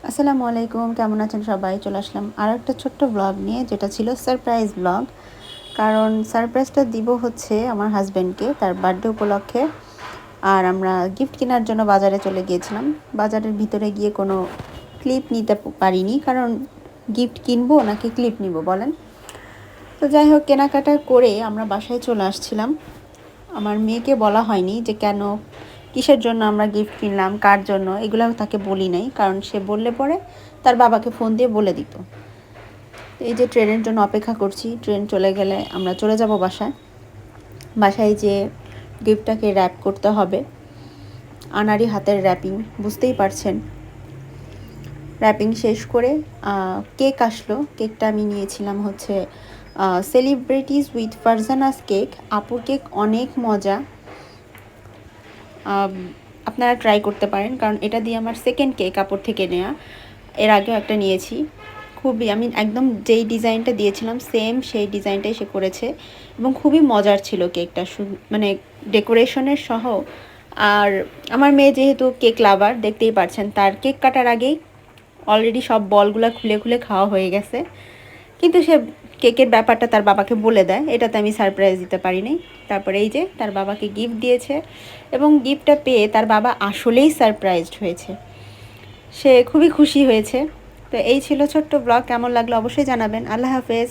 আসসালামু আলাইকুম, কেমন আছেন সবাই? চলে আসলাম আর একটা ছোট্ট ব্লগ নিয়ে, যেটা ছিল সারপ্রাইজ ব্লগ। কারণ সারপ্রাইজটা দিব হচ্ছে আমার হাজব্যান্ডকে তার বার্থডে উপলক্ষে। আর আমরা গিফট কেনার জন্য বাজারে চলে গিয়েছিলাম। বাজারের ভিতরে গিয়ে কোনো ক্লিপ নিতে পারিনি, কারণ গিফট কিনবো নাকি ক্লিপ নিব বলেন। তো যাই হোক, কেনাকাটা করে আমরা বাসায় চলে আসছিলাম। আমার মেয়েকে বলা হয়নি যে কেন, কিসের জন্য আমরা গিফট কিনলাম, কার জন্য, এগুলো তাকে বলি নাই, কারণ সে বললে পরে তার বাবাকে ফোন দিয়ে বলে দিত। তো এই যে ট্রেনের জন্য অপেক্ষা করছি, ট্রেন চলে গেলে আমরা চলে যাব বাসায়। বাসায় যে গিফটটাকে র্যাপ করতে হবে, আনারি হাতের র্যাপিং, বুঝতেই পারছেন। র্যাপিং শেষ করে কেক আসলো। কেকটা আমি নিয়েছিলাম হচ্ছে সেলিব্রিটিস উইথ ফারজানাস কেক। আপুর কেক অনেক মজা, আপনারা ট্রাই করতে পারেন, কারণ এটা দিয়ে আমার সেকেন্ড কেক কাপড় থেকে নেওয়া। এর আগেও একটা নিয়েছি, খুবই আমি একদম যেই ডিজাইনটা দিয়েছিলাম সেম সেই ডিজাইনটাই সে করেছে, এবং খুবই মজার ছিল কেকটা, মানে ডেকোরেশনের সহ। আর আমার মেয়ে যেহেতু কেক লাভার, দেখতেই পাচ্ছেন তার কেক কাটার আগেই অলরেডি সব বলগুলো খুলে খুলে খাওয়া হয়ে গেছে। কিন্তু সে কেকের ব্যাপারটা তার বাবাকে বলে দেয়, এটাতে আমি সারপ্রাইজ দিতে পারিনি। তারপরে এই যে তার বাবাকে গিফট দিয়েছে, এবং গিফটটা পেয়ে তার বাবা আসলেই সারপ্রাইজড হয়েছে, সে খুবই খুশি হয়েছে। তো এই ছিল ছোট্ট ব্লগ, কেমন লাগলো অবশ্যই জানাবেন। আল্লাহ হাফেজ।